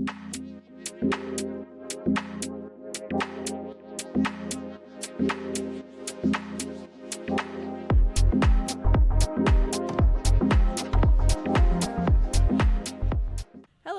Hello,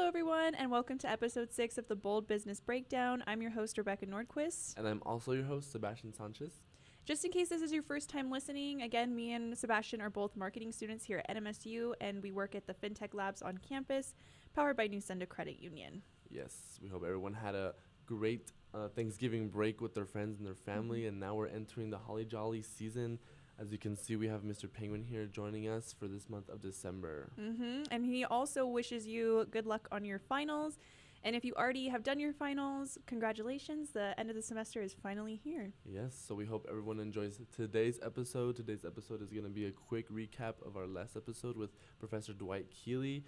everyone, and welcome to episode 6 of the Bold Business Breakdown. I'm your host, Rebecca Nordquist. And I'm also your host, Sebastian Sanchez. Just in case this is your first time listening, again, me and Sebastian are both marketing students here at NMSU, and we work at the FinTech Labs on campus, powered by New Senda Credit Union. Yes, we hope everyone had a great Thanksgiving break with their friends and their family, and now we're entering the Holly Jolly season. As you can see, we have Mr. Penguin here joining us for this month of December. And he also wishes you good luck on your finals. And if you already have done your finals, congratulations. The end of the semester is finally here. Yes, so we hope everyone enjoys today's episode. Today's episode is going to be a quick recap of our last episode with Professor Dwight Keeley.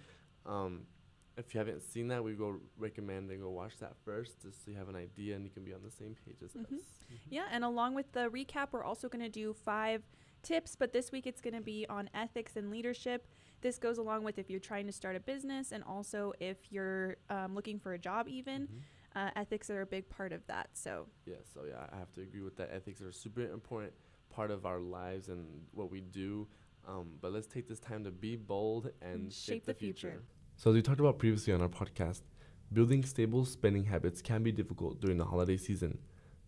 If you haven't seen that, we go recommend and go watch that first just so you have an idea and you can be on the same page as us. Yeah, and along with the recap, we're also going to do 5 tips, but this week it's going to be on ethics and leadership. This goes along with if you're trying to start a business and also if you're looking for a job even. Ethics are a big part of that. So I have to agree with that. Ethics are a super important part of our lives and what we do. But let's take this time to be bold and shape the future. So as we talked about previously on our podcast, building stable spending habits can be difficult during the holiday season.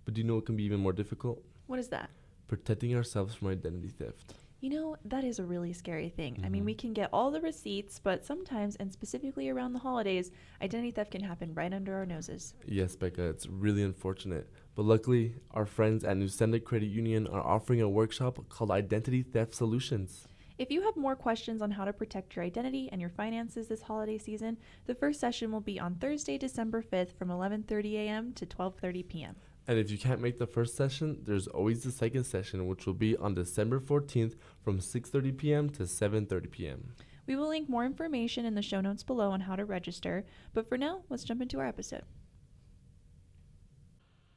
But do you know what can be even more difficult? What is that? Protecting ourselves from identity theft. You know, that is a really scary thing. I mean, we can get all the receipts, but sometimes, and specifically around the holidays, identity theft can happen right under our noses. Yes, Becca, it's really unfortunate. But luckily, our friends at New Senda Credit Union are offering a workshop called Identity Theft Solutions. If you have more questions on how to protect your identity and your finances this holiday season, the first session will be on Thursday, December 5th from 11:30 a.m. to 12:30 p.m. And if you can't make the first session, there's always the second session, which will be on December 14th from 6:30 p.m. to 7:30 p.m. We will link more information in the show notes below on how to register, but for now, let's jump into our episode.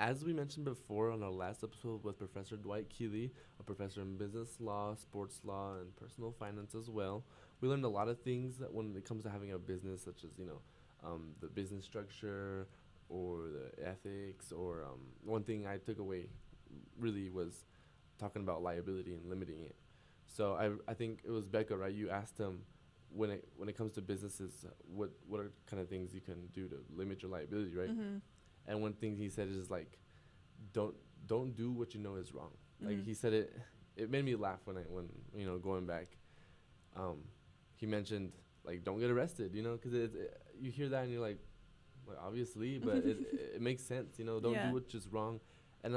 As we mentioned before on our last episode with Professor Dwight Keeley, a professor in business law, sports law, and personal finance as well, we learned a lot of things that when it comes to having a business, such as, the business structure, or the ethics, or one thing I took away really was talking about liability and limiting it. So I think it was Becca, right? You asked him when it comes to businesses, what are kind of things you can do to limit your liability, right? And one thing he said is like, don't do what you know is wrong. Like he said it made me laugh when going back. He mentioned like don't get arrested, because you hear that and you're like obviously, but it makes sense, don't do what's just wrong. And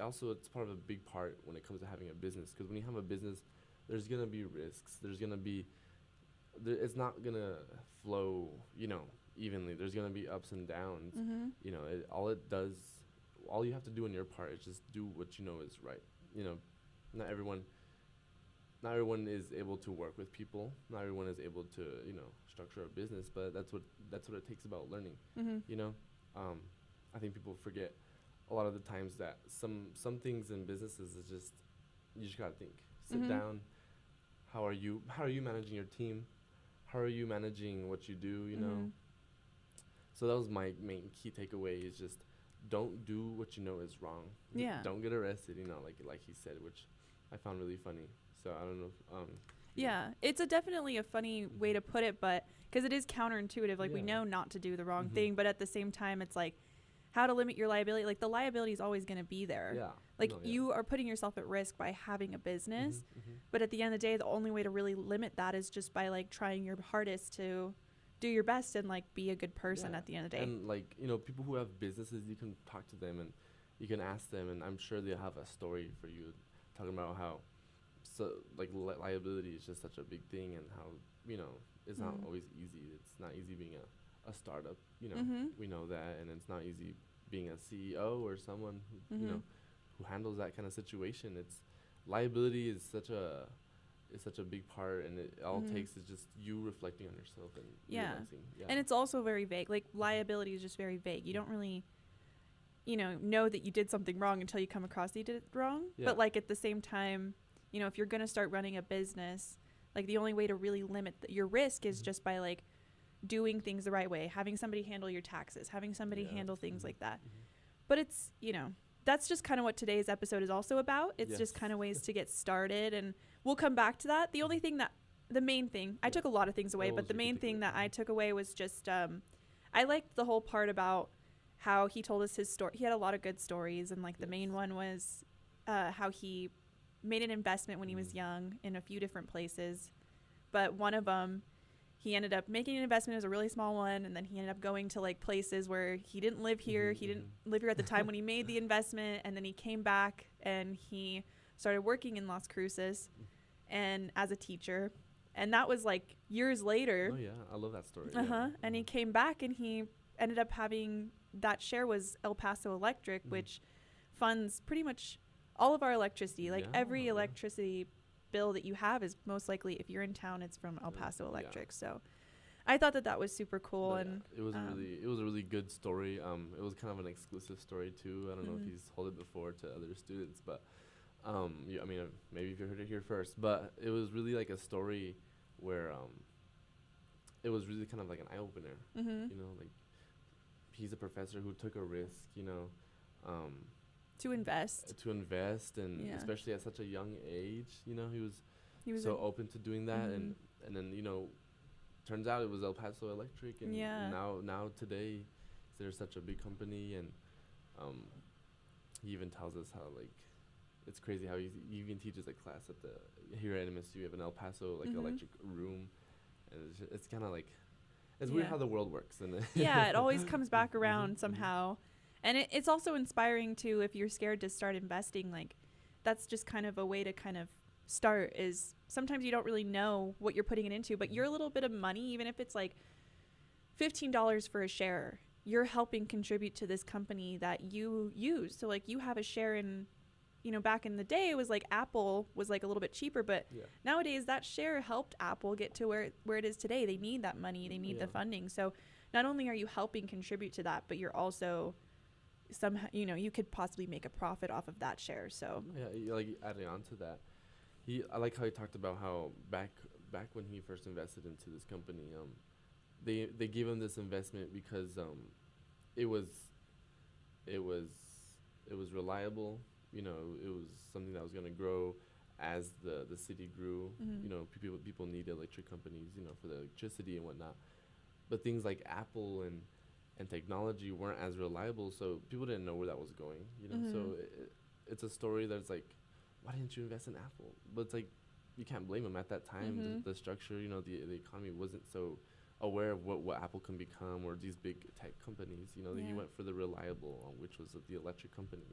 also it's part of a big part when it comes to having a business, because when you have a business, there's gonna be risks. It's not gonna flow, evenly. There's gonna be ups and downs. All you have to do on your part is just do what you know is right. Not everyone is able to work with people. Not everyone is able to, structure a business, but that's what it takes about learning. I think people forget a lot of the times that some things in businesses is just, you just gotta think. Sit down. How are you managing your team? How are you managing what you do, So that was my main key takeaway, is just don't do what you know is wrong. Yeah. Don't get arrested, like he said, which I found really funny. So I don't know. Yeah, it's definitely a funny way to put it, but because it is counterintuitive. Like we know not to do the wrong thing, but at the same time, it's like how to limit your liability. Like the liability is always going to be there. Yeah. Like you are putting yourself at risk by having a business, but at the end of the day, the only way to really limit that is just by like trying your hardest to do your best and like be a good person at the end of the day. And like, people who have businesses, you can talk to them and you can ask them, and I'm sure they'll have a story for you talking about how liability is just such a big thing, and how, it's not always easy. It's not easy being a startup, we know that, and it's not easy being a CEO or someone who, who handles that kind of situation. It's liability is such a big part, and it all takes is just you reflecting on yourself and realizing. And it's also very vague. Like liability is just very vague. You don't really know that you did something wrong until you come across that you did it wrong. But like at the same time, if you're going to start running a business, like the only way to really limit your risk is just by like doing things the right way, having somebody handle your taxes, having somebody handle things like that. Mm-hmm. But it's, that's just kind of what today's episode is also about. It's just kind of ways to get started, and we'll come back to that. The main thing, I took a lot of things away, but the main thing that I took away was just, I liked the whole part about how he told us his story. He had a lot of good stories, and like the main one was how he made an investment when he was young in a few different places, but one of them, he ended up making an investment. It was a really small one, and then he ended up going to like places where he didn't live here. He didn't live here at the time when he made the investment, and then he came back and he started working in Las Cruces and as a teacher, and that was like years later. Oh yeah, I love that story. And he came back and he ended up having, that share was El Paso Electric, which funds pretty much all of our electricity. Like every electricity bill that you have is most likely, if you're in town, it's from El Paso Electric. So I thought that was super cool. And it was a really good story. It was kind of an exclusive story too. I don't know if he's told it before to other students, but maybe if you heard it here first, but it was really like a story where it was really kind of like an eye opener. Like he's a professor who took a risk, to invest, and especially at such a young age, he was so open to doing that, and then turns out it was El Paso Electric, and now today they're such a big company, and he even tells us how like it's crazy how he even teaches a class at here at MSU. We have an El Paso electric room, and it's kind of like it's weird how the world works, and it always comes back around somehow. And it's also inspiring too, if you're scared to start investing, like that's just kind of a way to kind of start. Is sometimes you don't really know what you're putting it into, but your little bit of money, even if it's like $15 for a share, you're helping contribute to this company that you use. So like you have a share in, back in the day it was like Apple was like a little bit cheaper, but nowadays that share helped Apple get to where it is today. They need that money, they need the funding. So not only are you helping contribute to that, but you're also somehow, you could possibly make a profit off of that share. So like adding on to that, I like how he talked about how back when he first invested into this company, they gave him this investment because it was reliable. It was something that was going to grow as the city grew. People need electric companies, for the electricity and whatnot. But things like Apple and technology weren't as reliable, so people didn't know where that was going. So it's a story that's like, why didn't you invest in Apple? But it's like you can't blame them at that time. The structure, the economy wasn't so aware of what Apple can become, or these big tech companies. He went for the reliable, which was the electric company.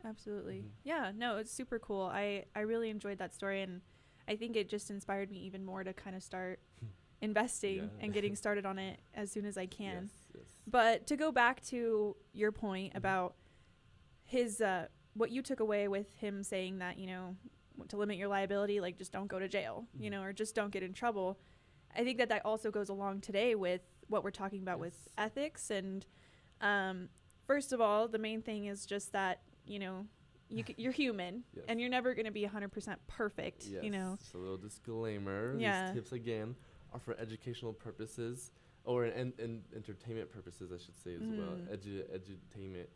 Absolutely. No, it's super cool. I really enjoyed that story, and I think it just inspired me even more to kind of start investing and getting started on it as soon as I can. Yes. But to go back to your point about his what you took away with him saying that, to limit your liability, like just don't go to jail, or just don't get in trouble. I think that also goes along today with what we're talking about with ethics. And first of all, the main thing is just that, you're human and you're never going to be 100% perfect. Just a little disclaimer. These tips again are for educational purposes, or and entertainment purposes, I should say, as well. Edutainment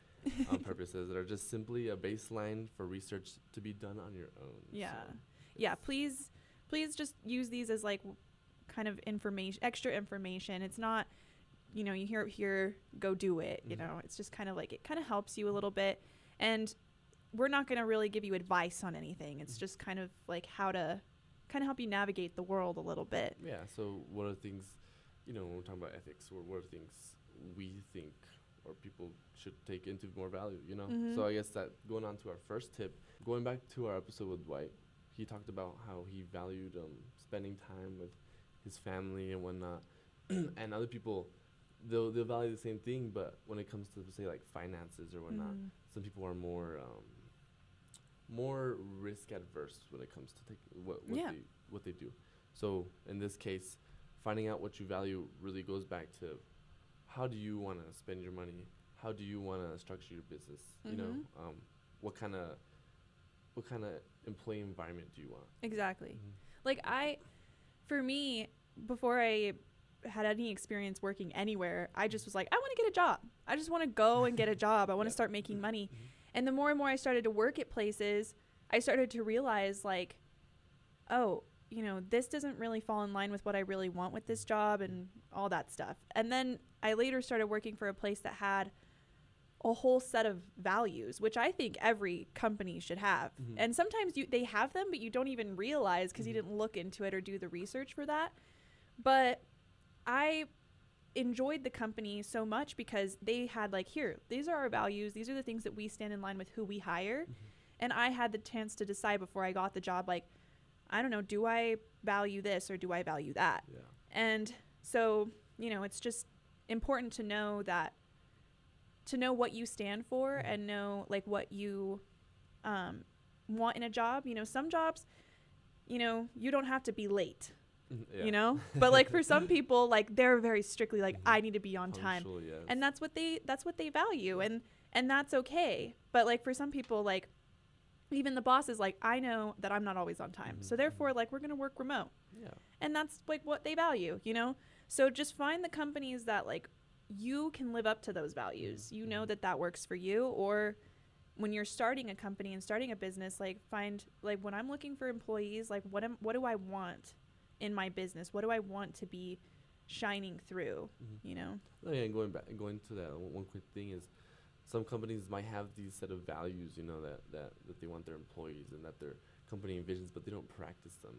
purposes that are just simply a baseline for research to be done on your own. Please just use these as like kind of extra information. It's not, you hear it here, go do it. It's just kind of like, it kind of helps you a little bit, and we're not going to really give you advice on anything. It's just kind of like how to kind of help you navigate the world a little bit. So what are things, when we're talking about ethics, or what are things we think or people should take into more value, So I guess that going on to our first tip, going back to our episode with Dwight, he talked about how he valued spending time with his family and whatnot. And other people, they'll value the same thing, but when it comes to, say, like finances or whatnot, some people are more risk adverse when it comes to what they do. So in this case, finding out what you value really goes back to, how do you want to spend your money? How do you want to structure your business? What kind of employee environment do you want? Exactly. Like for me, before I had any experience working anywhere, I just was like, I want to get a job. I just want to go and get a job. I want to start making money. And the more and more I started to work at places, I started to realize like, oh, you know, this doesn't really fall in line with what I really want with this job and all that stuff. And then I later started working for a place that had a whole set of values, which I think every company should have. And sometimes they have them, but you don't even realize because you didn't look into it or do the research for that. But I enjoyed the company so much because they had like, here, these are our values. These are the things that we stand in line with who we hire. And I had the chance to decide before I got the job, like, I don't know, do I value this or do I value that? Yeah. And so, you know, it's just important to know that, to know what you stand for and know like what you want in a job. You know, some jobs, you know, you don't have to be late, you know, but like for some people, like they're very strictly like, I need to be on time. Yes. And that's what they value. And that's okay. But like for some people, like even the boss is like, I know that I'm not always on time. So therefore, like, we're going to work remote. Yeah. And that's like what they value, you know? So just find the companies that like you can live up to those values. You know that works for you. Or when you're starting a company and starting a business, like find like when I'm looking for employees, like what do I want in my business? What do I want to be shining through, you know? Oh, yeah, and going to that one quick thing is, some companies might have these set of values, you know, that they want their employees and that their company envisions, but they don't practice them.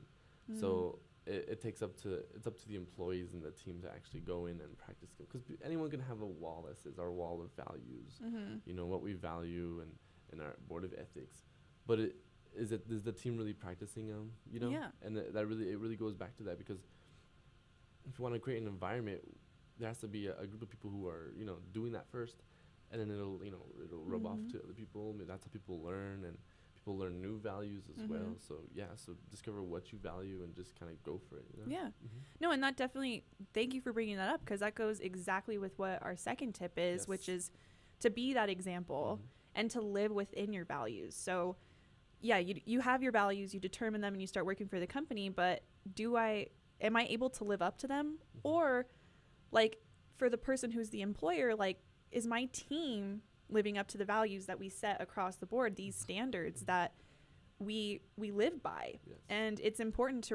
So it's up to the employees and the team to actually go in and practice them, because anyone can have a wall that says our wall of values, you know, what we value and our board of ethics, but is the team really practicing them, you know? Yeah. And it really goes back to that, because if you want to create an environment, there has to be a group of people who are, you know, doing that first. And then it'll rub off to other people. I mean, that's how people learn, and people learn new values as well. So so discover what you value and just kind of go for it. You know? Yeah. No, and that definitely, thank you for bringing that up, because that goes exactly with what our second tip is, which is to be that example and to live within your values. So yeah, you have your values, you determine them, and you start working for the company, but am I able to live up to them? Or like for the person who's the employer, like, is my team living up to the values that we set across the board, these standards that we live by? And it's important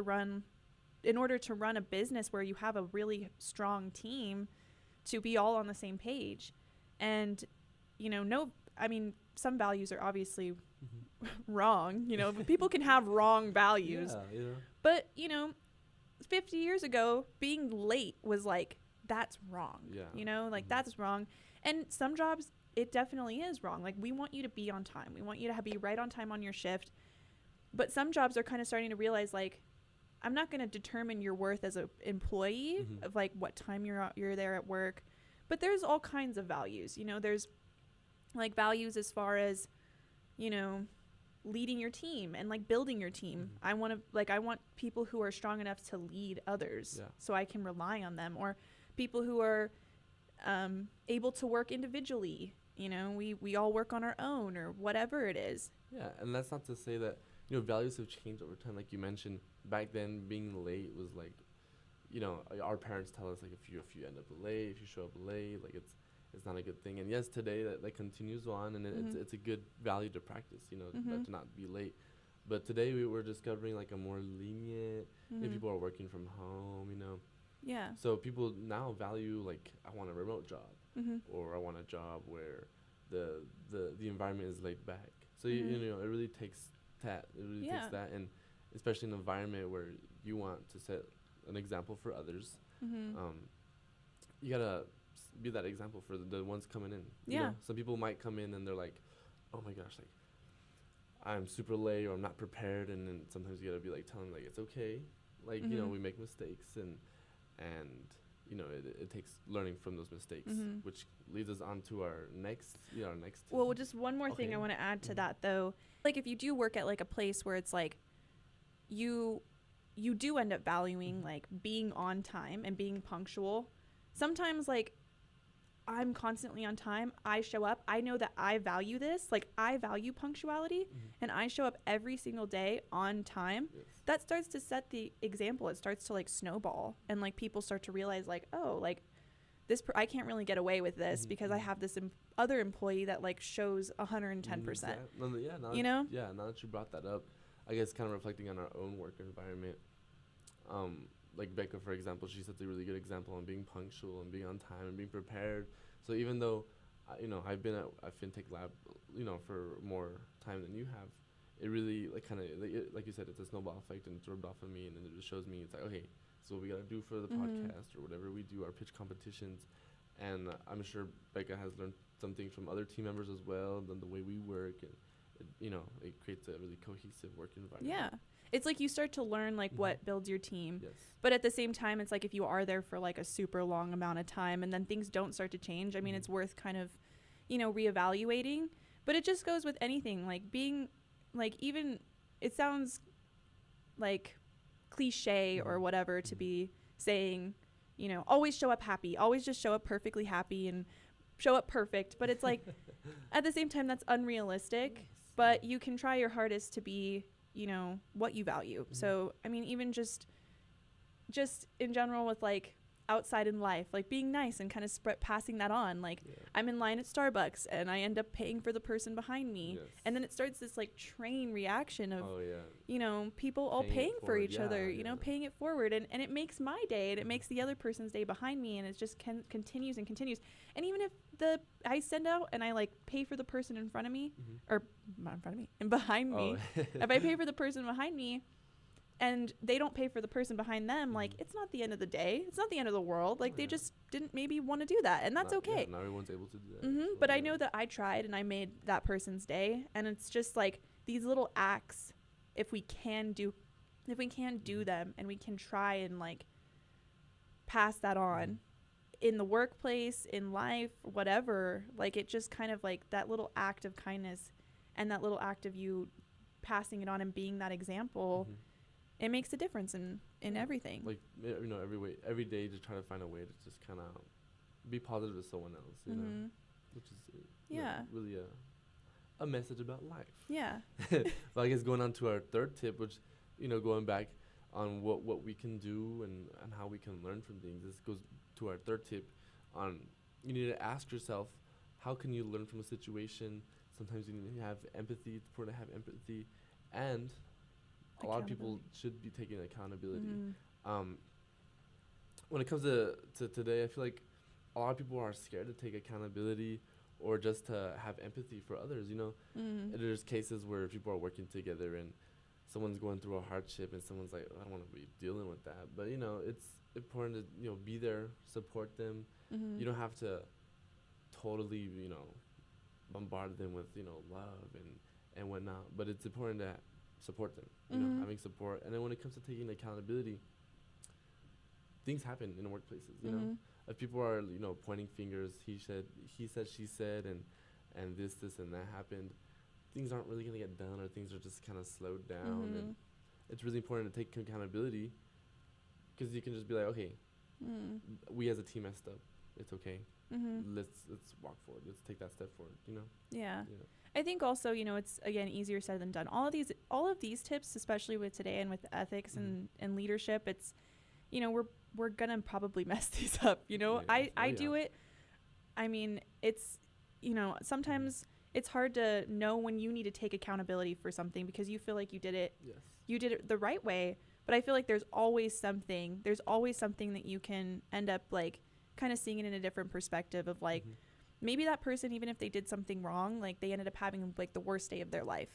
in order to run a business where you have a really strong team, to be all on the same page. And, you know, some values are obviously wrong, you know, but people can have wrong values. Yeah. But, you know, 50 years ago, being late was like, that's wrong. Yeah. You know, like that's wrong. And some jobs, it definitely is wrong. Like, we want you to be on time. We want you to be right on time on your shift. But some jobs are kind of starting to realize, like, I'm not going to determine your worth as an employee of, like, what time you're there at work. But there's all kinds of values. You know, there's, like, values as far as, you know, leading your team and, like, building your team. I want people who are strong enough to lead others so I can rely on them. Or people who are able to work individually. You know, we all work on our own, or whatever it is. Yeah, and that's not to say that, you know, values have changed over time. Like you mentioned, back then being late was like, you know, our parents tell us, like, if you end up late, if you show up late, like it's not a good thing. And yes, today that continues on, and it's a good value to practice, you know, to not be late. But today we were discovering like a more lenient, if people are working from home, you know. Yeah. So people now value, like, I want a remote job, or I want a job where the environment is laid back. So you know, it really takes that. It really takes that, and especially in an environment where you want to set an example for others, you gotta be that example for the ones coming in. You know? Some people might come in and they're like, oh my gosh, like, I'm super late, or I'm not prepared, and then sometimes you gotta be like, telling them, like, it's okay, like, you know, we make mistakes, and you know, it takes learning from those mistakes, which leads us on to our next well, just one more thing I want to add to that, though. Like, if you do work at like a place where it's like you do end up valuing like being on time and being punctual, sometimes like I'm constantly on time. I show up. I know that I value this. Like, I value punctuality, and I show up every single day on time. Yes. That starts to set the example. It starts to like snowball, and like people start to realize like, oh, like I can't really get away with this because I have this other employee that like shows 110%. Now that you brought that up, I guess kind of reflecting on our own work environment. Like Becca, for example, she sets a really good example on being punctual and being on time and being prepared. So even though, I've been at a fintech lab, for more time than you have, it really like kind of like you said, it's a snowball effect, and it's rubbed off of me, and then it just shows me it's like, okay, so what we gotta do for the podcast or whatever we do, our pitch competitions, and I'm sure Becca has learned something from other team members as well, than the way we work, and it creates a really cohesive work environment. Yeah. It's like you start to learn like what builds your team. Yes. But at the same time, it's like if you are there for like a super long amount of time and then things don't start to change, I mean, it's worth kind of, reevaluating. But it just goes with anything, like being like, even it sounds like cliche or whatever to be saying, always show up happy, always just show up perfectly happy and show up perfect. But it's like at the same time, that's unrealistic. Yes. But you can try your hardest to be, what you value. So, I mean, even just in general with like outside in life, like being nice and kind of passing that on. Like I'm in line at Starbucks and I end up paying for the person behind me. Yes. And then it starts this like train reaction of, people all paying for each other, paying it forward. And it makes my day and it makes the other person's day behind me. And it just continues and continues. And even if I send out and I like pay for the person in front of me or not in front of me and behind me, if I pay for the person behind me, and they don't pay for the person behind them, like, it's not the end of the day. It's not the end of the world. Like, they just didn't maybe want to do that, and that's okay. Not everyone's able to do that. But I know that I tried, and I made that person's day, and it's just, like, these little acts, if we can do them, and we can try and, like, pass that on in the workplace, in life, whatever, like, it just kind of, like, that little act of kindness and that little act of you passing it on and being that example, it makes a difference in everything. Like, every day just try to find a way to just kind of be positive to someone else, which is really a message about life. Yeah. But I guess going on to our third tip, which, going back on what we can do and how we can learn from things, this goes to our third tip on you need to ask yourself, how can you learn from a situation? Sometimes you need to have empathy. It's important to have empathy, and a lot of people should be taking accountability. When it comes to today, I feel like a lot of people are scared to take accountability or just to have empathy for others, There's cases where people are working together and someone's going through a hardship and someone's like, I don't want to be dealing with that. But, it's important to, be there, support them. You don't have to totally, bombard them with, love and whatnot. But it's important to support them, having support. And then when it comes to taking accountability, things happen in workplaces, if people are, pointing fingers, he said, she said, and this and that happened, things aren't really going to get done, or things are just kind of slowed down. And it's really important to take accountability, because you can just be like, okay, we as a team messed up. It's okay. Let's walk forward. Let's take that step forward, Yeah. I think also, it's, again, easier said than done. All of these tips, especially with today and with ethics and leadership, it's, we're going to probably mess these up. I do it. I mean, it's, sometimes it's hard to know when you need to take accountability for something because you feel like you did it. Yes. You did it the right way. But I feel like there's always something that you can end up like kind of seeing it in a different perspective of like, maybe that person, even if they did something wrong, like they ended up having like the worst day of their life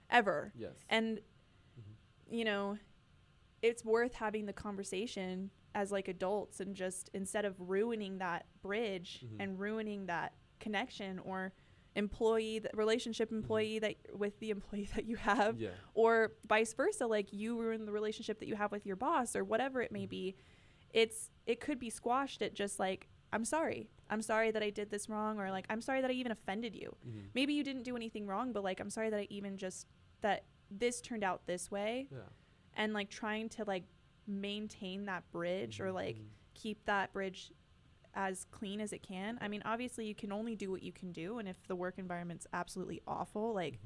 ever. Yes. And, it's worth having the conversation as like adults and just instead of ruining that bridge and ruining that connection or relationship employee that with the employee that you have or vice versa, like you ruin the relationship that you have with your boss or whatever it may be. It could be squashed at just like, I'm sorry that I did this wrong, or like, I'm sorry that I even offended you. Maybe you didn't do anything wrong, but like, I'm sorry that I even that this turned out this way. Yeah. And like trying to like maintain that bridge or like keep that bridge as clean as it can. I mean, obviously you can only do what you can do, and if the work environment's absolutely awful, like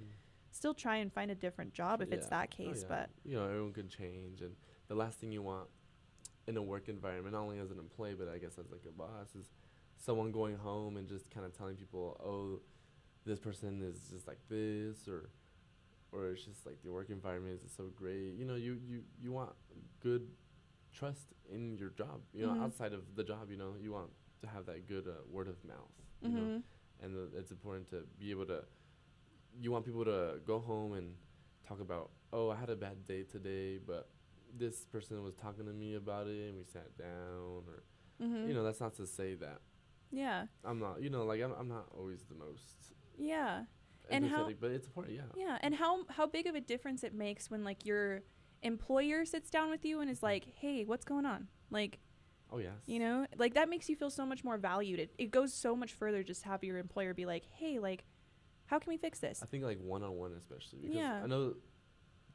still try and find a different job if it's that case. But everyone can change, and the last thing you want in a work environment, not only as an employee but I guess as like a boss, is someone going home and just kind of telling people, oh, this person is just like this, or it's just like the work environment is so great. You want good trust in your job, outside of the job. You want to have that good word of mouth, and it's important to be able to, you want people to go home and talk about, oh, I had a bad day today, but this person was talking to me about it and we sat down, or that's not to say that I'm not, I'm not always the most and how, but it's important. and how big of a difference it makes when like your employer sits down with you and is like, hey, what's going on, like, oh yes, like that makes you feel so much more valued. It goes so much further just to have your employer be like, hey, like, how can we fix this? I think like one-on-one especially, because I know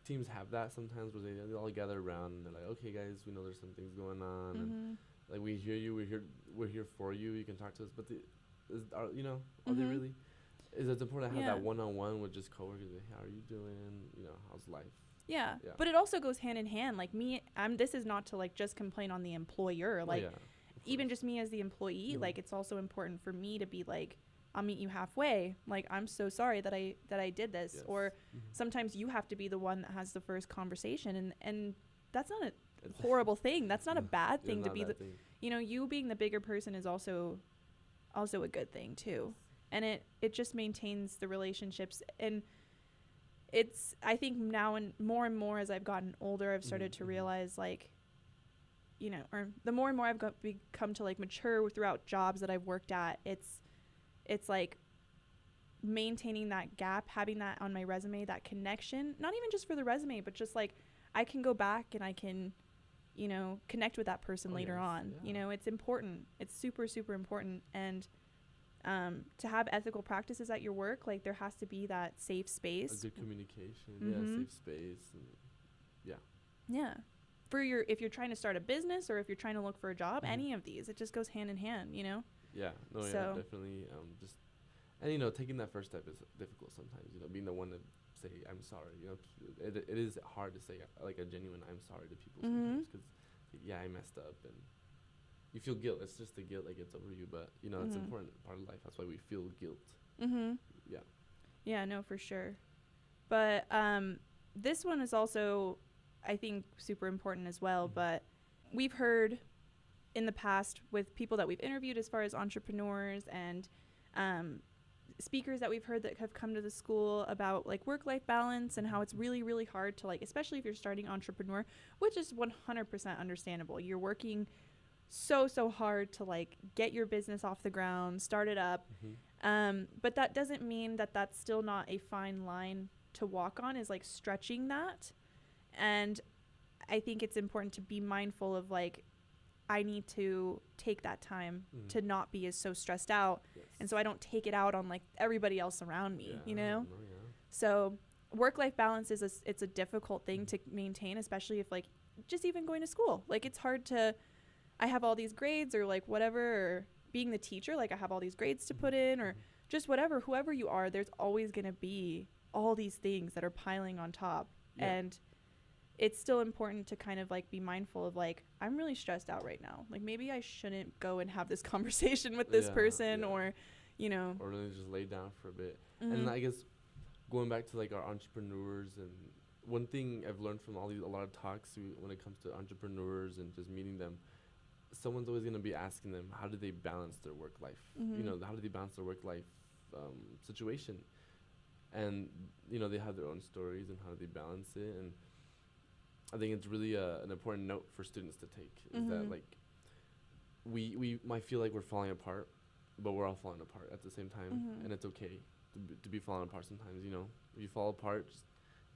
teams have that sometimes where they all gather around and they're like, okay guys, we know there's some things going on, and like we hear you, we're here for you, you can talk to us, but are they really, it's important to have that one-on-one with just coworkers, like, how are you doing, how's life. But it also goes hand in hand, like this is not to like just complain on the employer, like even just me as the employee, like it's also important for me to be like, I'll meet you halfway, like I'm so sorry that I did this, or sometimes you have to be the one that has the first conversation, and that's not a horrible thing, that's not a bad thing to be you being the bigger person is also a good thing too, and it just maintains the relationships. And it's, I think now and more as I've gotten older, I've started to realize, like, or the more and more I've become to like mature throughout jobs that I've worked at, it's like maintaining that gap, having that on my resume, that connection, not even just for the resume, but just like I can go back and I can, connect with that person later on. It's important. It's super, super important. And to have ethical practices at your work, like there has to be that safe space. A good communication, safe space. And if you're trying to start a business or if you're trying to look for a job, any of these, it just goes hand in hand, definitely. And taking that first step is difficult sometimes, being the one to say I'm sorry, it is hard to say like a genuine I'm sorry to people sometimes, because I messed up and you feel guilt. It's just the guilt that gets over you, but it's an important part of life. That's why we feel guilt. No, for sure. But this one is also, I think, super important as well. But we've heard in the past with people that we've interviewed as far as entrepreneurs and speakers that we've heard that have come to the school about like work-life balance and how it's really, really hard to, like, especially if you're starting entrepreneur, which is 100% understandable. You're working so hard to like get your business off the ground, start it up. But that doesn't mean that that's still not a fine line to walk on, is like stretching that. And I think it's important to be mindful of like, I need to take that time to not be as so stressed out. And so I don't take it out on like everybody else around me, So work-life balance it's a difficult thing to maintain, especially if like just even going to school, like it's hard to, I have all these grades or like whatever, or being the teacher, like I have all these grades to put in, or just whoever you are, there's always going to be all these things that are piling on top. And it's still important to kind of like be mindful of like, I'm really stressed out right now. Like maybe I shouldn't go and have this conversation with this person or, or really just lay down for a bit. And I guess going back to like our entrepreneurs, and one thing I've learned from a lot of talks when it comes to entrepreneurs and just meeting them, someone's always going to be asking them, how do they balance their work life? How do they balance their work life situation? And, they have their own stories and how do they balance it. And I think it's really an important note for students to take, is that like we might feel like we're falling apart, but we're all falling apart at the same time. And it's okay to be falling apart sometimes. If you fall apart, just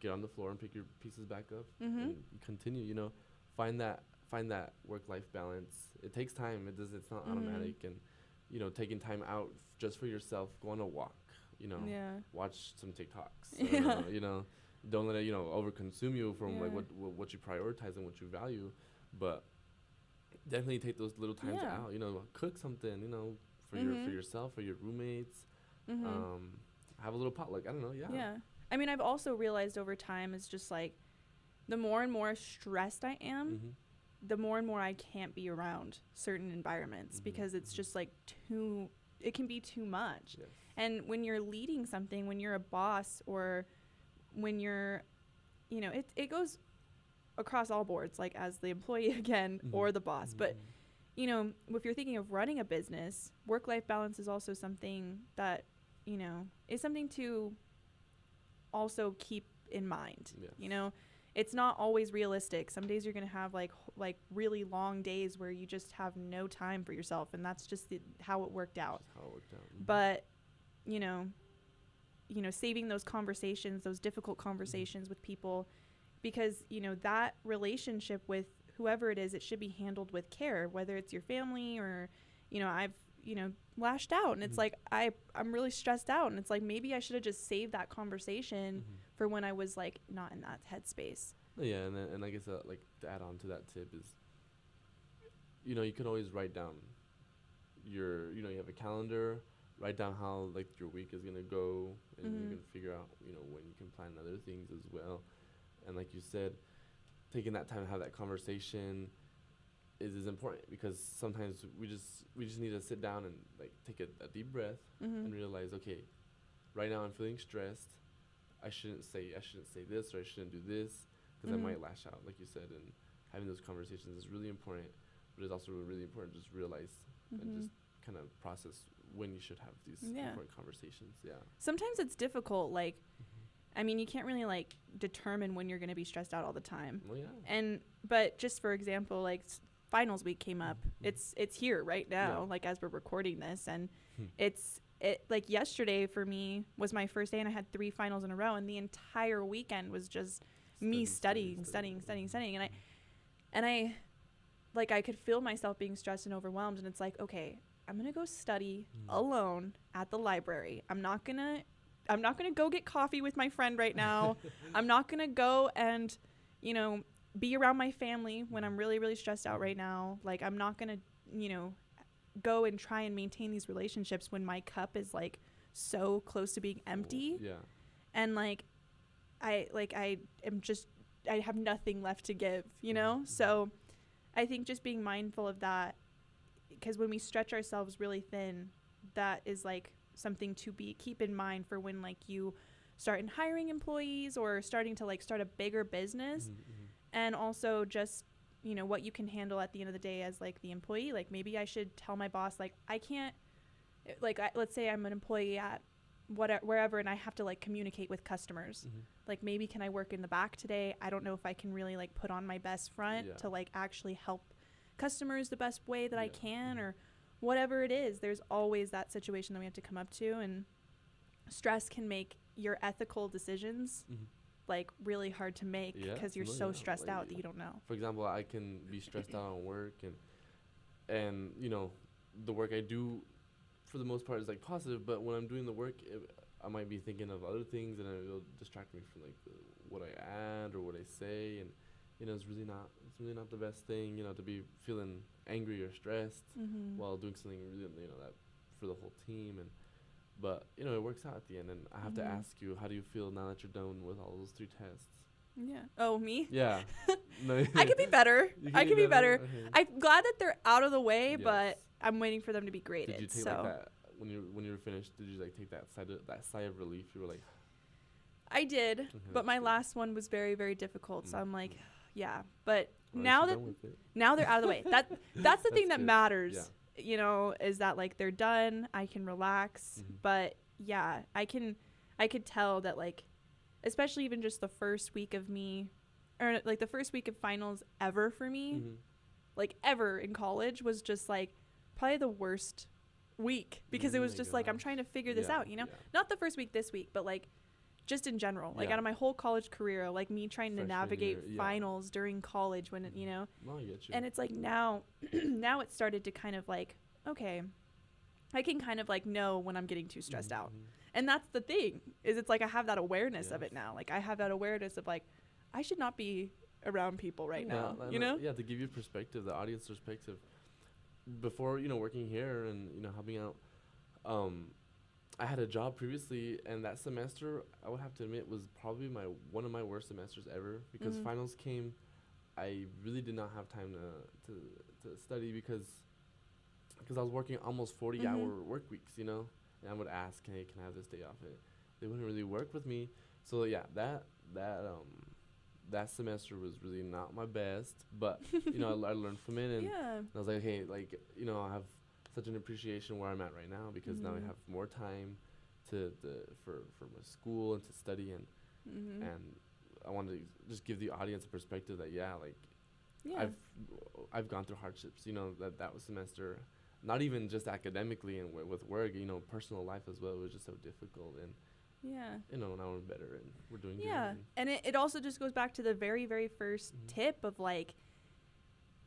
get on the floor and pick your pieces back up and continue. Find that work-life balance. It takes time. It's not automatic. And taking time out just for yourself, go on a walk, watch some TikToks, don't let it overconsume you from like what you prioritize and what you value, but definitely take those little times Yeah. out. You know, cook something. You know, for yourself or your roommates. Have a little potluck. I don't know. Yeah. Yeah. I mean, I've also realized over time is just like the more and more stressed I am, the more and more I can't be around certain environments because it's just like it can be too much. Yes. And when you're leading something, when you're a boss or when you're, you know, it goes across all boards, like as the employee again or the boss. But, you know, if you're thinking of running a business, work-life balance is also something that, you know, is something to also keep in mind. Yes. You know, it's not always realistic. Some days you're going to have like really long days where you just have no time for yourself, and that's just how it worked out. Just how it worked out. But, you know, saving those conversations, those difficult conversations with people, because, you know, that relationship with whoever it is, it should be handled with care, whether it's your family or, you know, I've, you know, lashed out and it's like, I'm really stressed out. And it's like, maybe I should have just saved that conversation for when I was like not in that headspace. Yeah. And I guess like to add on to that tip is, you know, you can always write down you have a calendar, write down how like your week is going to go, and you can figure out, you know, when you can plan other things as well. And like you said, taking that time to have that conversation is important, because sometimes we just need to sit down and like take a deep breath and realize, okay, right now I'm feeling stressed. I shouldn't say this, or I shouldn't do this, because I might lash out, like you said. And having those conversations is really important, but it's also really important to just realize and just kind of process when you should have these important conversations. Yeah. Sometimes it's difficult, like I mean, you can't really like determine when you're going to be stressed out all the time. Well, yeah. But just for example, like finals week came up. It's here right now, like as we're recording this, and it like yesterday for me was my first day, and I had 3 finals in a row, and the entire weekend was just me studying. And I like I could feel myself being stressed and overwhelmed, and it's like, okay, I'm going to go study alone at the library. I'm not going to go get coffee with my friend right now. I'm not going to go and, you know, be around my family when I'm really, really stressed out right now. Like, I'm not going to, you know, go and try and maintain these relationships when my cup is like so close to being empty. Yeah. And like, I have nothing left to give, you know? So I think just being mindful of that, because when we stretch ourselves really thin, that is like something to keep in mind for when like you start in hiring employees or starting to like start a bigger business. And also just, you know, what you can handle at the end of the day as like the employee. Like maybe I should tell my boss, like, I can't, like, let's say I'm an employee at wherever, and I have to like communicate with customers. Like maybe can I work in the back today? I don't know if I can really like put on my best front to like actually help customers the best way that I can, or whatever it is. There's always that situation that we have to come up to, and stress can make your ethical decisions like really hard to make because you're so stressed out that you don't know. For example, I can be stressed out on work, and you know, the work I do for the most part is like positive, but when I'm doing the work, I might be thinking of other things, and it'll distract me from like what I add or what I say, and you know, it's really not the best thing, you know, to be feeling angry or stressed while doing something really, you know, that for the whole team. But you know, it works out at the end. And I have to ask you, how do you feel now that you're done with all those 3 tests? Yeah. Oh, me? Yeah. No. I could be better. I could be better. Okay. I'm glad that they're out of the way, but I'm waiting for them to be graded. Did you take like that when you were finished? Did you like take that sigh of relief? You were like, I did, but my last one was very, very difficult. So I'm like, yeah. But now they're out of the way. That's the thing that matters. Yeah. You know, is that like they're done, I can relax. But yeah, I could tell that like, especially even just the first week of me, or like the first week of finals ever for me, like ever in college, was just like probably the worst week, because it was just like, I'm trying to figure this out, you know, not the first week this week, but like just in general, like out of my whole college career, like me trying to navigate finals during college when it, you know, I get you. And it's like now it started to kind of like, okay, I can kind of like know when I'm getting too stressed out. And that's the thing, is it's like I have that awareness of it now. Like I have that awareness of like, I should not be around people right now, you know? Yeah, to give you perspective, the audience perspective. Before, working here and, helping out, I had a job previously, and that semester, I would have to admit, was probably one of my worst semesters ever, because finals came. I really did not have time to study because I was working almost 40-hour work weeks, and I would ask, hey, can I have this day off? They wouldn't really work with me. So yeah, that semester was really not my best, but I learned from it, and I was like, hey, like, I have such an appreciation where I'm at right now, because now I have more time for my school and to study, and I wanted to just give the audience a perspective that I've gone through hardships, that was semester, not even just academically and with work, personal life as well. It was just so difficult, and now we're better and we're doing good. And it also just goes back to the very, very first tip of like,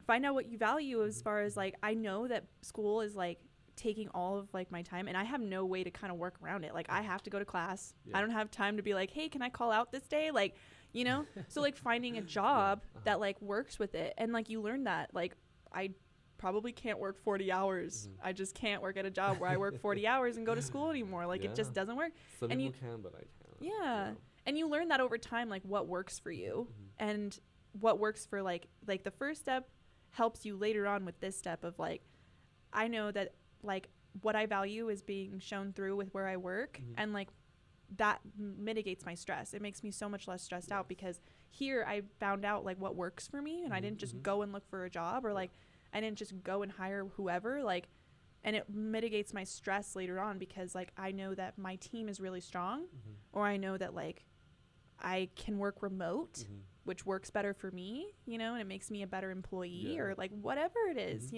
find out what you value as far as like, I know that school is like taking all of like my time, and I have no way to kind of work around it. Like, I have to go to class. I don't have time to be like, hey, can I call out this day? Like, so like finding a job that like works with it. And like, you learn that like, I probably can't work 40 hours. I just can't work at a job where I work 40 hours and go to school anymore. Like, it just doesn't work. Some people can, but I can't. Yeah. And you learn that over time, like what works for you and what works for like the first step helps you later on with this step of like, I know that like what I value is being shown through with where I work, and like that mitigates my stress. It makes me so much less stressed out, because here I found out like what works for me, and I didn't just go and look for a job, or like I didn't just go and hire whoever, like, and it mitigates my stress later on, because like I know that my team is really strong, or I know that like I can work remote, which works better for me, and it makes me a better employee, or like whatever it is,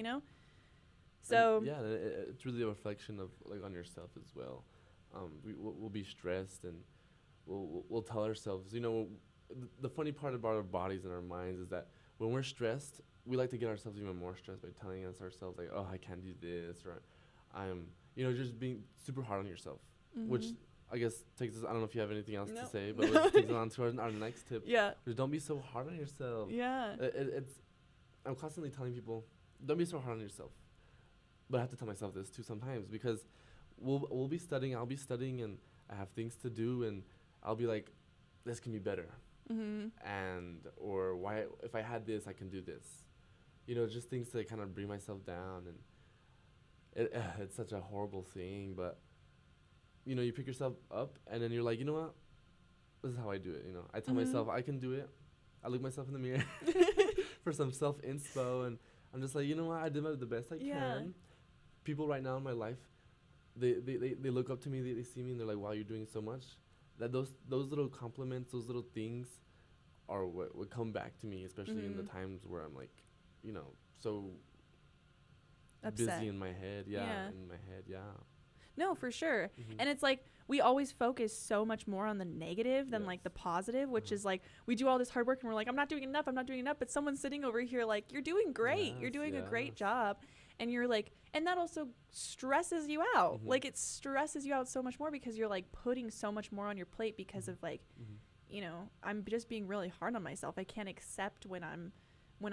So and it's really a reflection of like on yourself as well. We'll be stressed, and we'll tell ourselves, the funny part about our bodies and our minds is that when we're stressed, we like to get ourselves even more stressed by telling ourselves like, oh, I can't do this, or I'm, just being super hard on yourself, which I guess takes us, I don't know if you have anything else to say, but it takes us on to our next tip. Just don't be so hard on yourself. I'm constantly telling people, don't be so hard on yourself. But I have to tell myself this too sometimes, because we'll be studying, I'll be studying, and I have things to do, and I'll be like, this can be better. Or why, if I had this, I can do this. Just things to kind of bring myself down, and it's such a horrible thing, but you pick yourself up, and then you're like, you know what? This is how I do it. I tell myself I can do it. I look myself in the mirror for some self-inspo, and I'm just like, you know what? I did the best I can. People right now in my life, they look up to me, they see me, and they're like, wow, you're doing so much. That those little compliments, those little things are what would come back to me, especially in the times where I'm like, so upset. Busy in my head. In my head. No, for sure. And it's like, we always focus so much more on the negative than like the positive, which is like, we do all this hard work and we're like, I'm not doing enough. But someone's sitting over here like, you're doing great. You're doing a great job. And you're like, and that also stresses you out. Like, it stresses you out so much more, because you're like putting so much more on your plate because of like, I'm just being really hard on myself. I can't accept when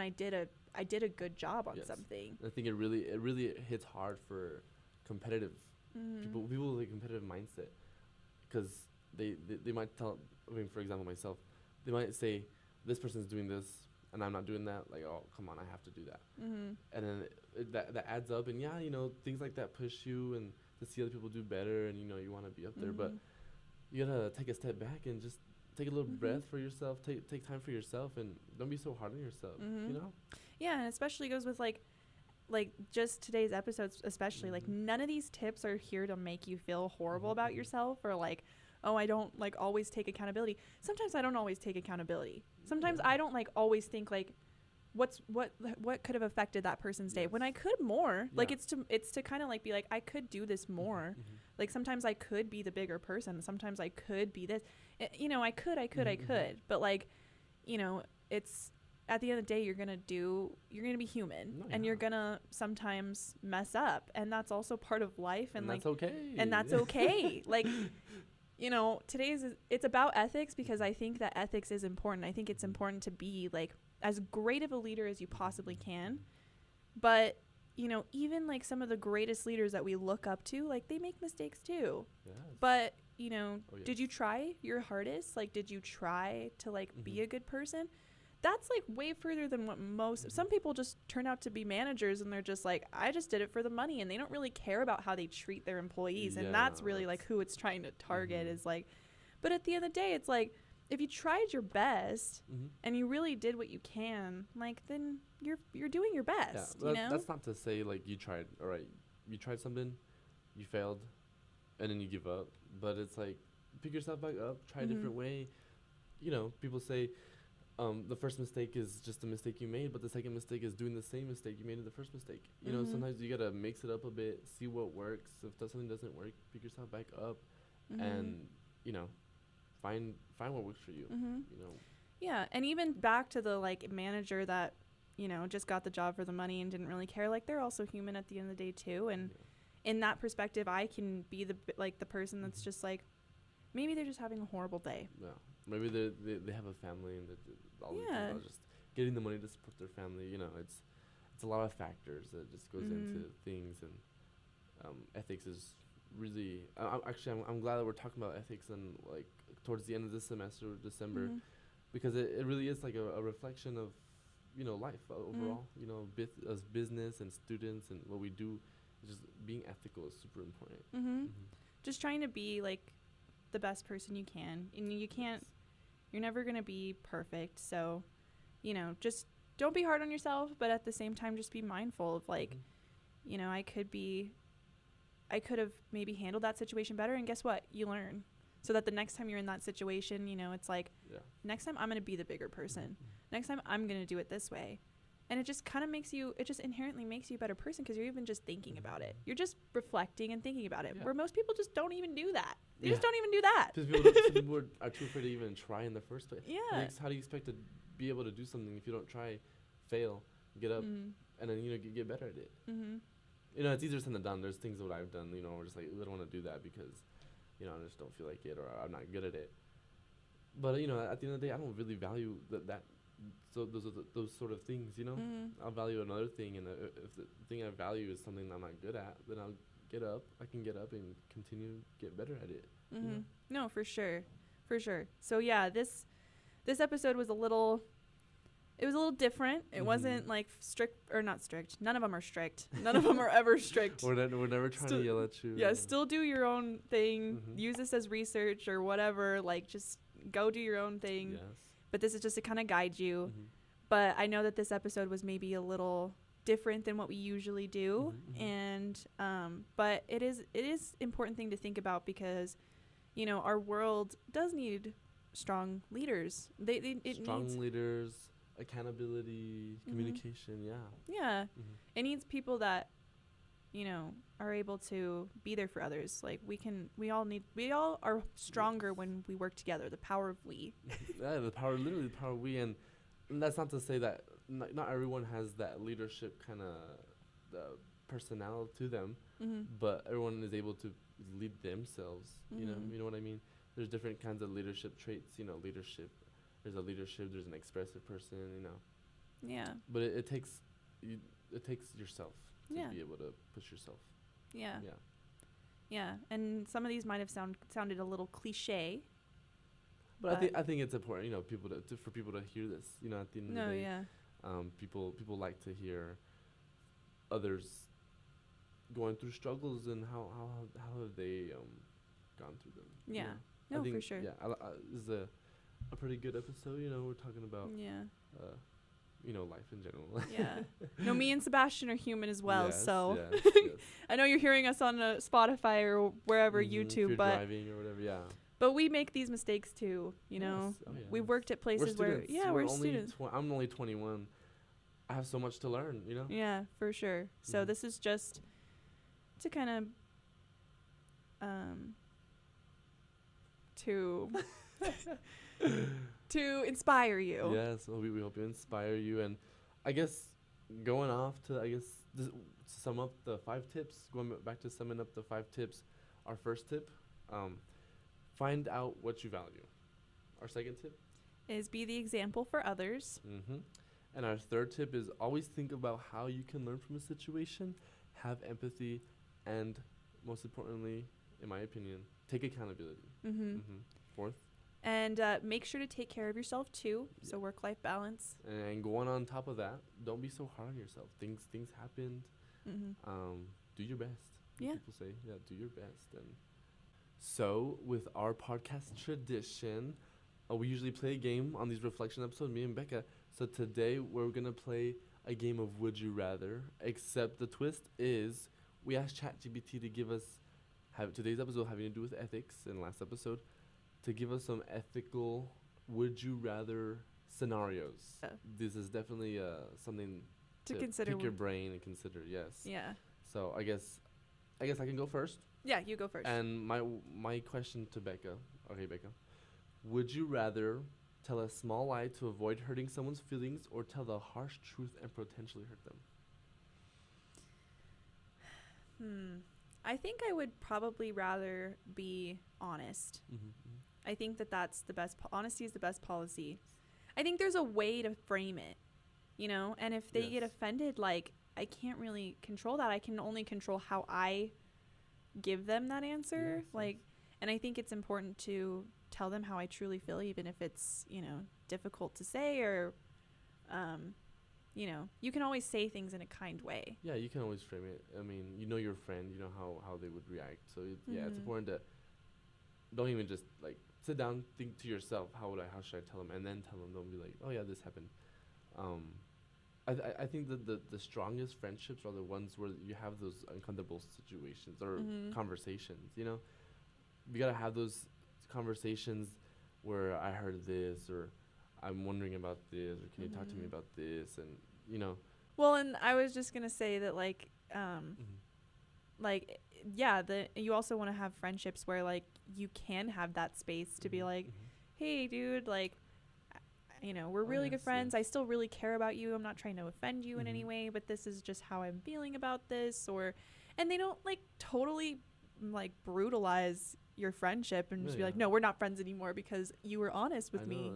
I did a good job on something. I think it really hits hard for competitive people with a competitive mindset, because they might tell, for example, myself, they might say, this person's doing this and I'm not doing that, like, oh, come on, I have to do that. And then that adds up, and things like that push you, and to see other people do better, and you want to be up there, but you gotta take a step back and just take a little breath for yourself, take time for yourself, and don't be so hard on yourself. Yeah, and especially goes with like just today's episodes, especially like, none of these tips are here to make you feel horrible about yourself, or like, oh, I don't like always take accountability. Sometimes I don't always take accountability. Sometimes I don't like always think like, what could have affected that person's day, when I could more. Like, it's to kind of like be like, I could do this more. Like, sometimes I could be the bigger person. Sometimes I could be this. I could. But like, it's, at the end of the day, you're gonna be human, and you're gonna sometimes mess up, and that's also part of life, and like, that's okay. Like, it's about ethics, because I think that ethics is important. I think it's important to be like as great of a leader as you possibly can. But, you know, even like some of the greatest leaders that we look up to, like they make mistakes too. Yes. But, you know, Oh, yes. did you try your hardest? Like, did you try to like be Mhm. a good person? That's like way further than what most, Mhm. some people just turn out to be managers and they're just like, I just did it for the money, and they don't really care about how they treat their employees. And that's really like who it's trying to target, Mhm. is like, but at the end of the day, it's like, if you tried your best Mhm. and you really did what you can, like, then you're doing your best, Yeah, you know? that's not to say like you tried. All right, you tried something, you failed, and then you give up. But it's like pick yourself back up, try a different way. You know, people say the first mistake is just a mistake you made, but the second mistake is doing the same mistake you made in the first mistake. You know, sometimes you gotta mix it up a bit, see what works. If something doesn't work, pick yourself back up, and you know, find what works for you. You know. Yeah, and even back to the like manager that, you know, just got the job for the money and didn't really care. Like, they're also human at the end of the day too. And in that perspective, I can be the person that's just like, maybe they're just having a horrible day. Yeah, maybe they have a family and all they care about is just getting the money to support their family. You know, it's a lot of factors that just goes into things, and ethics is really. I'm glad that we're talking about ethics and like towards the end of this semester, December, because it really is like a reflection of, you know, life overall. You know, as business and students and what we do, just being ethical is super important. Just trying to be like the best person you can, and you can't, you're never going to be perfect. So, you know, just don't be hard on yourself, but at the same time, just be mindful of like, you know, I could have maybe handled that situation better. And guess what? You learn, so that the next time you're in that situation, you know, it's like, next time I'm going to be the bigger person. Next time I'm going to do it this way. And it just kind of it just inherently makes you a better person, because you're even just thinking about it. You're just reflecting and thinking about it, where most people just don't even do that. They just don't even do that. Some people are too afraid to even try in the first place. Yeah. How do you expect to be able to do something if you don't try, fail, get up, and then, you know, get better at it? You know, it's easier said than done. There's things that I've done, you know, we're just like, I don't want to do that because, you know, I just don't feel like it, or I'm not good at it. But, you know, at the end of the day, I don't really value so those sort of things, you know. I'll value another thing, and if the thing I value is something I'm not good at, then I'll get up. I can get up and continue get better at it. You know? No, for sure. So yeah, this episode was a little different. It wasn't like strict, or not strict. None of them are strict. None of them are ever strict. We're never trying to yell at you. Yeah, still do your own thing. Use this as research or whatever. Like, just go do your own thing. Yes. But this is just to kind of guide you. But I know that this episode was maybe a little different than what we usually do. And but it is important thing to think about, because, you know, our world does need strong leaders. Strong leaders, accountability, communication. It needs people that, you know, are able to be there for others. Like, we all are stronger when we work together. The power of we. The power of we. And that's not to say that not everyone has that leadership kind of the personnel to them, but everyone is able to lead themselves. You know what I mean? There's different kinds of leadership traits. You know, leadership. There's an expressive person. You know. Yeah. But it takes yourself to be able to push yourself. Yeah. And some of these might have sounded a little cliche. But I think it's important, you know, for people to hear this. You know, at the end of the day, people like to hear others going through struggles, and how have they gone through them. Yeah. You know? No, for sure. Yeah, this is a pretty good episode. You know, we're talking about you know, life in general. No, me and Sebastian are human as well. Yes, so yes. I know you're hearing us on Spotify or wherever, YouTube, if you're but driving or whatever, but we make these mistakes too. You know, we've worked at places where we're students. I'm only 21. I have so much to learn. You know. Yeah, for sure. So this is just to kind of to inspire you. Yes, well, we hope to inspire you. And I guess going off to, to sum up the 5 tips, going back to summing up the 5 tips, our first tip, find out what you value. Our second tip is be the example for others. And our third tip is always think about how you can learn from a situation, have empathy, and most importantly, in my opinion, take accountability. Mm-hmm. Fourth, And make sure to take care of yourself too. So work-life balance. and going on top of that, don't be so hard on yourself. Things happened. Mm-hmm. Do your best. Yeah. People say, yeah, do your best. And so with our podcast tradition, we usually play a game on these reflection episodes, me and Becca. So today we're gonna play a game of Would You Rather. Except the twist is we asked ChatGPT to give us today's episode having to do with ethics, and last episode to give us some ethical Would You Rather scenarios. Yeah. This is definitely something To consider. pick your brain and consider. Yes. Yeah. So I guess I can go first. Yeah, you go first. And my question to Becca. Okay, Becca. Would you rather tell a small lie to avoid hurting someone's feelings, or tell the harsh truth and potentially hurt them? I think I would probably rather be honest. I think that's the best. Honesty is the best policy. I think there's a way to frame it, and if they get offended, like, I can't really control that. I can only control how I give them that answer. And I think it's important to tell them how I truly feel, even if it's, difficult to say, or, you can always say things in a kind way. Yeah, you can always frame it. I mean, your friend, you know how they would react. So it's important to don't even just like sit down, think to yourself, how should I tell them, and then tell them. Don't be like, oh yeah, this happened. I think that the strongest friendships are the ones where you have those uncomfortable situations or conversations. You gotta have those conversations where I heard this, or I'm wondering about this, or can you talk to me about this, and Well, and I was just gonna say that, like, you also want to have friendships where, like, you can have that space to be like, hey, dude, like, we're really good friends. I still really care about you. I'm not trying to offend you in any way, but this is just how I'm feeling about this. And they don't, like, totally, like, brutalize your friendship and just be like, no, we're not friends anymore because you were honest with me,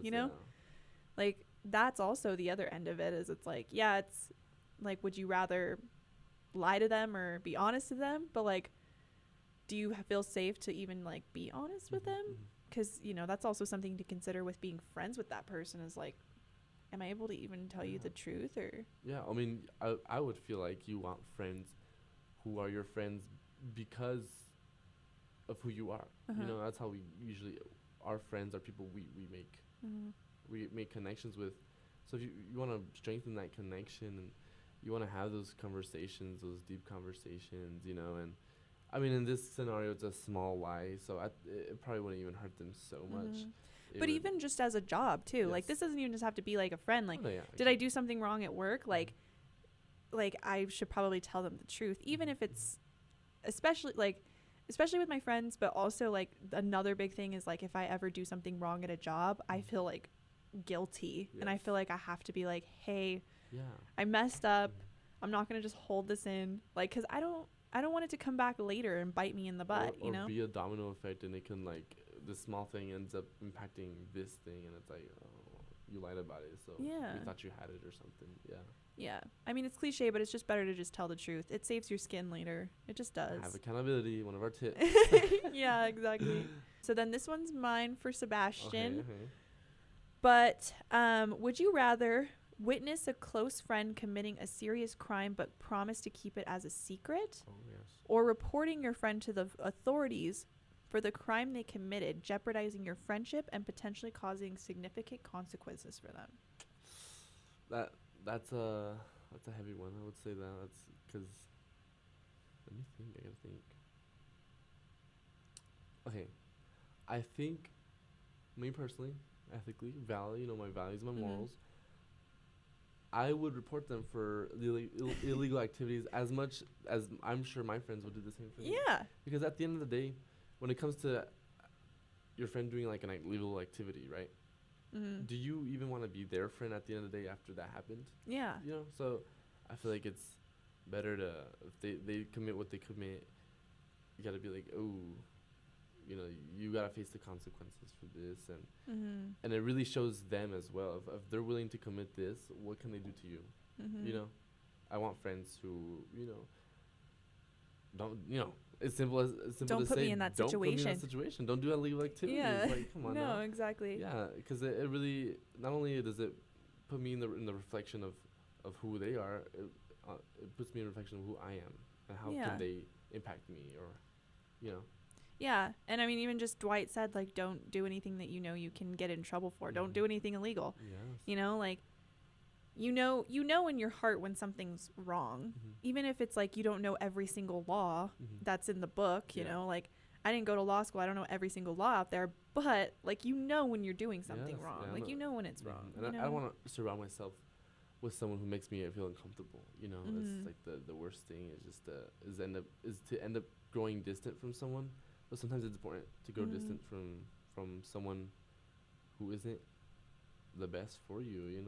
Like, that's also the other end of it, is it's like, yeah, it's like, would you rather lie to them or be honest to them? But, like, do you feel safe to even, like, be honest with them? Because, that's also something to consider with being friends with that person, is like, am I able to even tell you the truth? Or I mean, I would feel like you want friends who are your friends because of who you are. That's how we usually, our friends are people we make connections with. So if you want to strengthen that connection, and you want to have those conversations, those deep conversations, and I mean, in this scenario, it's a small lie, so it probably wouldn't even hurt them so much. But even just as a job too, like, this doesn't even just have to be like a friend. Like, did I do something wrong at work? Like I should probably tell them the truth, even if it's, especially with my friends. But also, like, another big thing is, like, if I ever do something wrong at a job, I feel like guilty, and I feel like I have to be like, hey, I messed up. I'm not gonna just hold this in, like, because I don't want it to come back later and bite me in the butt, or be a domino effect, and it can, like, this small thing ends up impacting this thing, and it's like, oh, you lied about it, so you thought you had it or something. Yeah. I mean, it's cliche, but it's just better to just tell the truth. It saves your skin later. It just does. Have accountability, one of our tips. Yeah, exactly. So then this one's mine for Sebastian. Okay. But would you rather witness a close friend committing a serious crime but promise to keep it as a secret, or reporting your friend to the authorities for the crime they committed, jeopardizing your friendship and potentially causing significant consequences for them? That's a heavy one. I would say that's because, let me think. I gotta think. Okay, I think, me personally, ethically, my values, my morals, I would report them for illegal activities as much as I'm sure my friends would do the same for me. Yeah. Because at the end of the day, when it comes to your friend doing, like, an illegal activity, right? Do you even want to be their friend at the end of the day after that happened? Yeah. So I feel like it's better to, if they commit what they commit, you got to be like, oh, you you gotta face the consequences for this, Mm-hmm. and it really shows them as well. If they're willing to commit this, what can they do to you? Mm-hmm. You know, I want friends who, don't, it's simple Don't to put say, me in that don't put me in that situation. situation. Don't do illegal activities. Yeah. Like, come on No, now. exactly. Yeah, because it really, not only does it put me in the reflection of who they are, it puts me in a reflection of who I am and how Yeah. can they impact me, or, Yeah. And I mean, even just Dwight said, like, don't do anything that you can get in trouble for. Don't do anything illegal. Yes. Like, you know in your heart when something's wrong. Mm-hmm. Even if it's like you don't know every single law Mm-hmm. that's in the book, Yeah. like, I didn't go to law school. I don't know every single law out there, but like, when you're doing something Yes, wrong. yeah, Like, when it's wrong. And I don't want to surround myself with someone who makes me feel uncomfortable. It's like the worst thing is just to end up growing distant from someone. But sometimes it's important to grow distant from someone who isn't the best for you.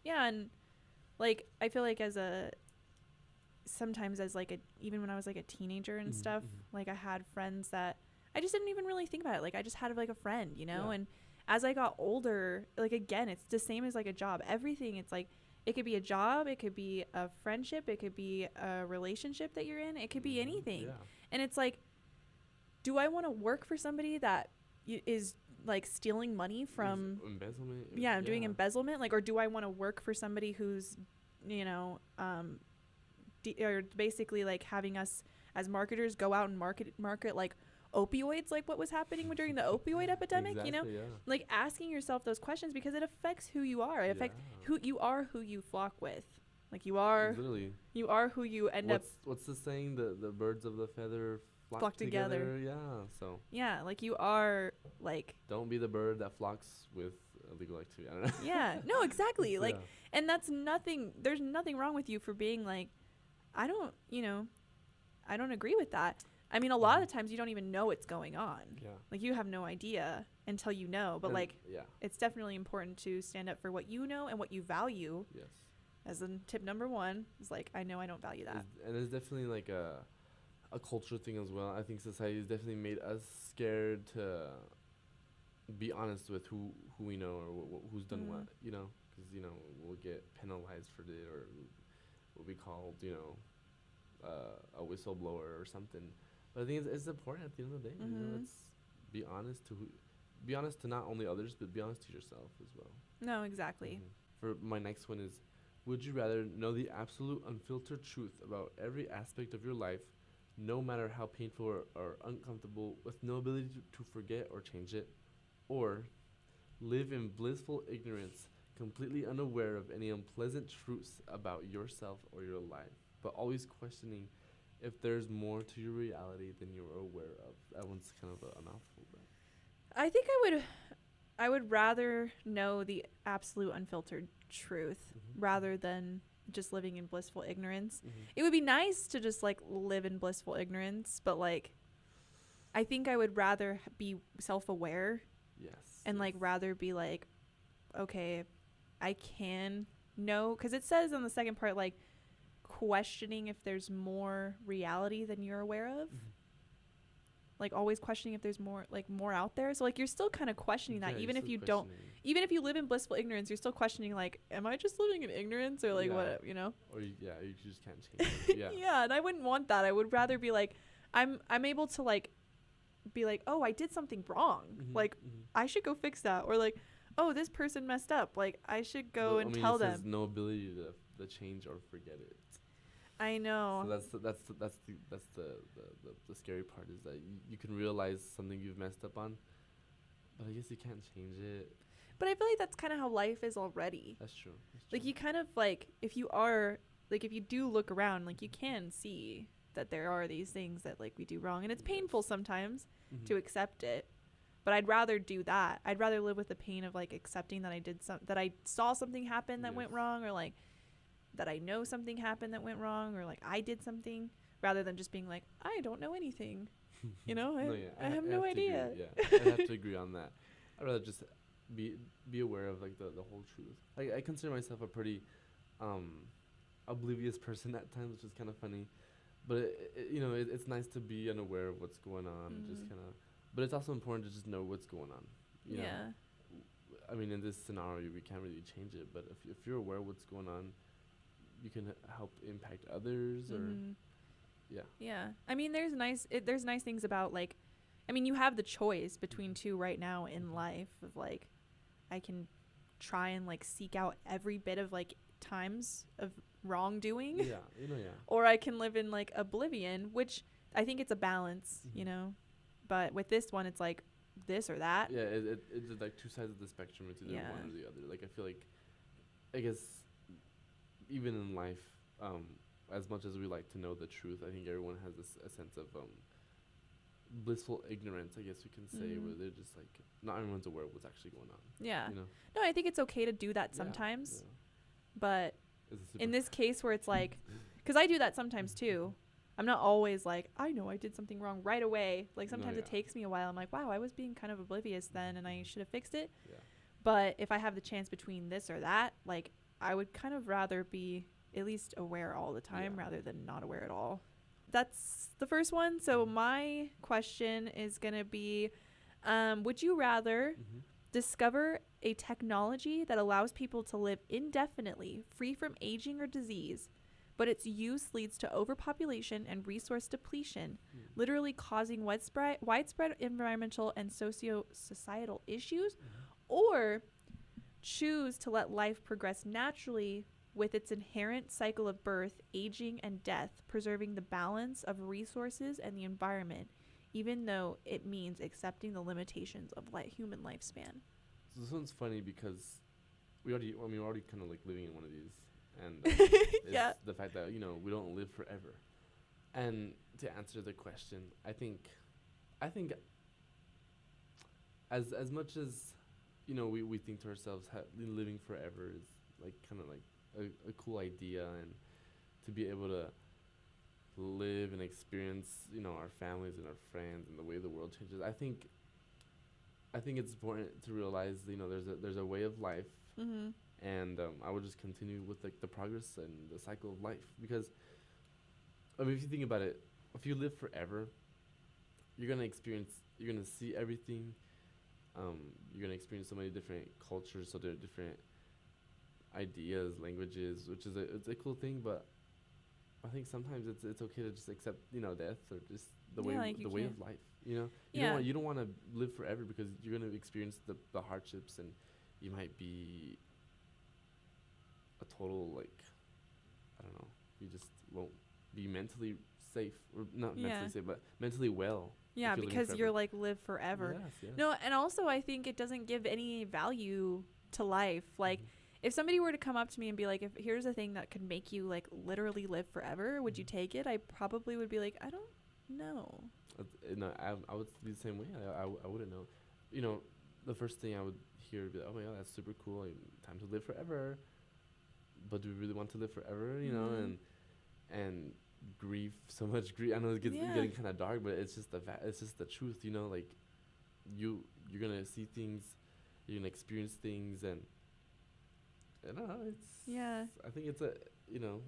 Yeah, and like, I feel like sometimes as like even when I was like a teenager and stuff, like, I had friends that I just didn't even really think about it. Like, I just had like a friend, Yeah. and as I got older, like, again, it's the same as like a job. Everything, it's like, it could be a job, it could be a friendship, it could be a relationship that you're in, it could be anything. Yeah. And it's like, do I want to work for somebody that is like stealing money from Embezzlement. doing embezzlement, like, or do I want to work for somebody who's or basically like having us as marketers go out and market like opioids, like what was happening during the opioid epidemic. Exactly, yeah. Like, asking yourself those questions, because it affects who you are. It affects who you flock with. Like, you are Literally. you are who you end up. What's the saying? The birds of the feather flock together. Yeah. So Yeah, like, you are, like, don't be the bird that flocks with illegal activity. I don't know. yeah, no, exactly. Like, Yeah. and there's nothing wrong with you for being like, I don't agree with that. I mean, a lot of the times you don't even know what's going on. Yeah. Like, you have no idea until you know. But like, yeah. it's definitely important to stand up for what you know and what you value. Yes. As in tip number 1 is like, I know I don't value that. And it's definitely like a culture thing as well. I think society has definitely made us scared to be honest with who we know, or who's done what, because we'll get penalized for it, or we'll be called a whistleblower or something. But I think it's important at the end of the day. It's be honest to not only others, but be honest to yourself as well. No, exactly. For my next one is, would you rather know the absolute unfiltered truth about every aspect of your life, no matter how painful or uncomfortable, with no ability to forget or change it, or live in blissful ignorance, completely unaware of any unpleasant truths about yourself or your life, but always questioning if there's more to your reality than you're aware of? That one's kind of a mouthful, but I think I would rather know the absolute unfiltered truth rather than just living in blissful ignorance. It would be nice to just like live in blissful ignorance, but like, I think I would rather be self-aware. Yes. And like, rather be like, okay, I can know, because it says on the second part, like, questioning if there's more reality than you're aware of. Like, always questioning if there's more out there. So like, you're still kind of questioning that, even if you don't, even if you live in blissful ignorance, you're still questioning, like, am I just living in ignorance, or like, what, Or you just can't change it. Yeah. Yeah, and I wouldn't want that. I would rather be like, I'm able to like be like, oh, I did something wrong. Like, I should go fix that. Or like, oh, this person messed up. Like, I should go and tell them. There's no ability to change or forget it. I know. So that's the scary part, is that you can realize something you've messed up on, but I guess you can't change it. But I feel like that's kind of how life is already. That's true. Like, you kind of like, if you do look around, like, you can see that there are these things that like we do wrong, and it's painful sometimes to accept it. But I'd rather do that. I'd rather live with the pain of like accepting that I saw something happen that went wrong, or like that I know something happened that went wrong, or like I did something, rather than just being like, I don't know anything. I have no idea. I have to agree on that. I'd rather just be aware of like the whole truth. I consider myself a pretty oblivious person at times, which is kind of funny. but it's nice to be unaware of what's going on, and just kind of. But it's also important to just know what's going on. You know? Yeah. I mean, in this scenario, we can't really change it. But if you're aware of what's going on, you can help impact others, or yeah. Yeah. I mean, there's nice things about, like, I mean, you have the choice between two right now in life of, like, I can try and, like, seek out every bit of, like, times of wrongdoing. Yeah, yeah. Or I can live in, like, oblivion, which I think it's a balance, you know. But with this one, it's like this or that. Yeah, it's like two sides of the spectrum. It's either one or the other. Like, I feel like, I guess, even in life, as much as we like to know the truth, I think everyone has a sense of blissful ignorance, I guess we can say, where they're just like, not everyone's aware of what's actually going on. Yeah. You know? No, I think it's okay to do that sometimes. Yeah. But in this case where it's like, because I do that sometimes too. I'm not always like, I know I did something wrong right away. Like, sometimes it takes me a while. I'm like, wow, I was being kind of oblivious then, and I should have fixed it. Yeah. But if I have the chance between this or that, like, I would kind of rather be at least aware all the time rather than not aware at all. That's the first one. So my question is going to be, would you rather discover a technology that allows people to live indefinitely, free from aging or disease, but its use leads to overpopulation and resource depletion, literally causing widespread environmental and societal issues, or choose to let life progress naturally with its inherent cycle of birth, aging, and death, preserving the balance of resources and the environment, even though it means accepting the limitations of human lifespan? So this one's funny because we're already kind of like living in one of these, and it's the fact that we don't live forever. And to answer the question, I think as much as we think to ourselves living forever is like kind of like a cool idea, and to be able to live and experience our families and our friends and the way the world changes, I think it's important to realize there's a way of life, and I would just continue with like the progress and the cycle of life, because I mean, if you think about it, if you live forever, you're gonna see everything. You're gonna experience so many different cultures, so there are different ideas, languages, which is it's a cool thing. But I think sometimes it's okay to just accept death, or just the way of life. You don't want to live forever, because you're gonna experience the hardships, and you might be a total, like, I don't know, you just won't be mentally safe, or not mentally safe, but mentally well. Yeah, because you're like live forever. Yes. No, and also I think it doesn't give any value to life. Like, if somebody were to come up to me and be like, if here's a thing that could make you like literally live forever, would you take it? I probably would be like, I don't know. No, I would be the same way. I wouldn't know. The first thing I would hear would be like, oh my god, that's super cool. Like, time to live forever. But do we really want to live forever? And grief, so much grief. I know it's getting kind of dark, but it's just the truth. Like, you're gonna see things, you're gonna experience things, and I don't know. I think it's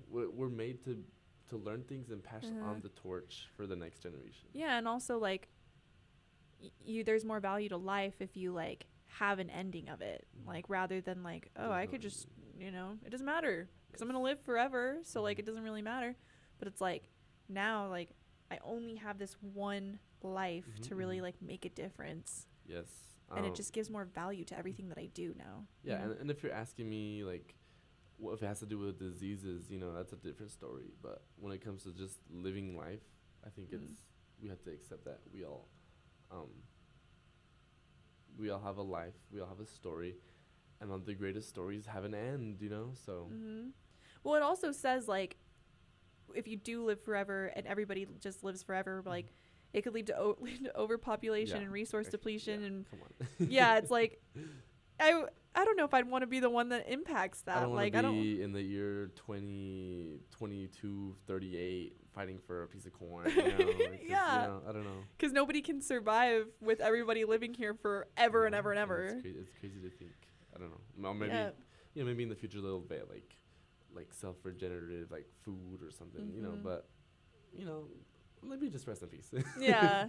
we're made to learn things and pass on the torch for the next generation. Yeah, and also like there's more value to life if you like have an ending of it, like rather than like, oh, I could just it doesn't matter because I'm gonna live forever, so like it doesn't really matter. But it's like now, like I only have this one life to really like make a difference. Yes. And it just gives more value to everything that I do now. Yeah, and if you're asking me like, what if it has to do with diseases, that's a different story. But when it comes to just living life, I think we have to accept that we all have a life, we all have a story, and all the greatest stories have an end, so. Well, it also says like, if you do live forever and everybody just lives forever, like it could lead to overpopulation and resource depletion, and come on. It's like I don't know if I'd want to be the one that impacts that. I don't be in the year 2038 fighting for a piece of corn. I don't know. Because nobody can survive with everybody living here forever and ever and ever. It's crazy to think. I don't know. Well, maybe maybe in the future they'll be like self-regenerative, like food or something. But you know, maybe just rest in peace. Yeah.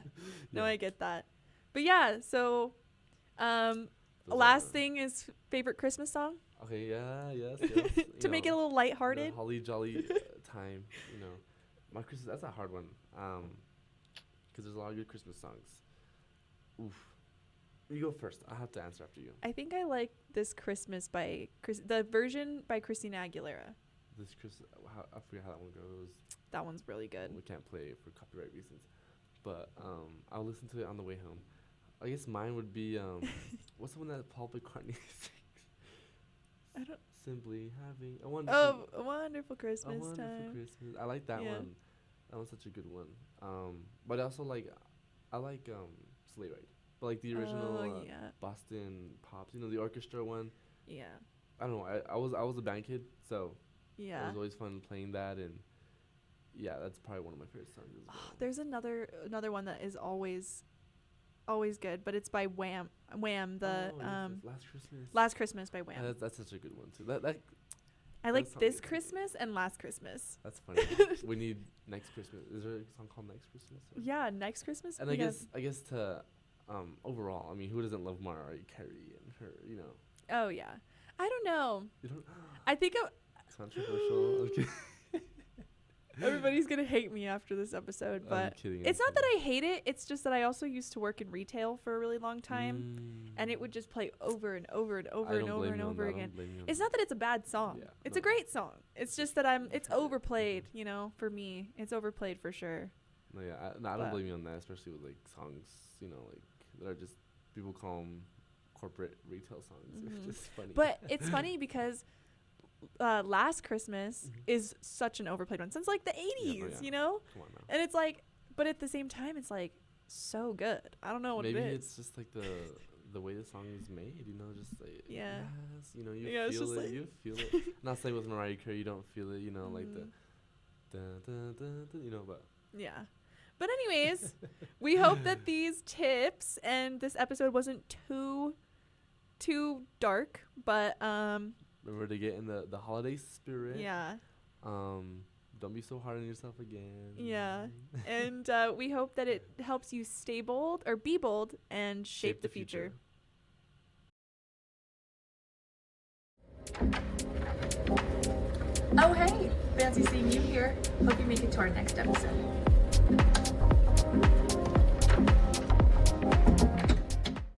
No, Yeah. I get that. But yeah, so Those last are- thing is favorite Christmas song Okay, yeah, yes, yes. to make it a little The lighthearted. holly jolly time, My Christmas, that's a hard one. 'Cause there's a lot of good Christmas songs. Oof. You go first. I have to answer after you. I think I like This Christmas by the version by Christina Aguilera. This Christmas, I forget how that one goes. That one's really good. We can't play it for copyright reasons. But I'll listen to it on the way home. I guess mine would be what's the one that Paul McCartney sings? I don't. Simply having a wonderful, Oh, a wonderful Christmas wonderful time. Christmas. I like that Yeah. one. That one's such a good one. But also I like Sleigh Ride. But like the original Oh, yeah. Boston Pops, the orchestra one. Yeah. I don't know. I was a band kid, so it Yeah. was always fun playing that, and yeah, that's probably one of my favorite songs as well. There's another one that is always good, but it's by Wham. Wham, the Oh, yes, yes, Last Christmas. Last Christmas by Wham. That's such a good one too. That I like song This is- Christmas and Last Christmas. that's funny. We need Next Christmas. Is there a song called Next Christmas? Or- Yeah, Next Christmas. And we got- I guess to overall, I mean, who doesn't love Mariah Carey and her, Oh yeah. I don't know. you don't I think controversial. Okay. everybody's gonna hate me after this episode, I'm but kidding. it's not that I hate it. It's just that I also used to work in retail for a really long time, and it would just play over and over and over and over and over again. It's not that it's a bad song. Yeah, It's no. a great song. It's just that it's overplayed, for me. It's overplayed for sure. No, yeah, I But- don't blame you on that, especially with like songs, like that are just people call them corporate retail songs. Mhm. It's just funny. But it's funny because Last Christmas Mhm. is such an overplayed one since like the 80s, yeah. Come on now. And it's like, but at the same time, it's like so good. I don't know what Maybe it is. it's just like the way the song is made, just like Yeah. yes, you Yeah, it's feel just it, like- you feel it. Not saying with Mariah Carey you don't feel it, like the Mhm. dun, dun, dun, dun, but Yeah. But anyways, we hope that these tips and this episode wasn't too dark, but remember to get in the holiday spirit. yeah. Don't be so hard on yourself again. Yeah. And we hope that it helps you stay bold or be bold and shape the future. Oh hey, fancy seeing you here. Hope you make it to our next episode.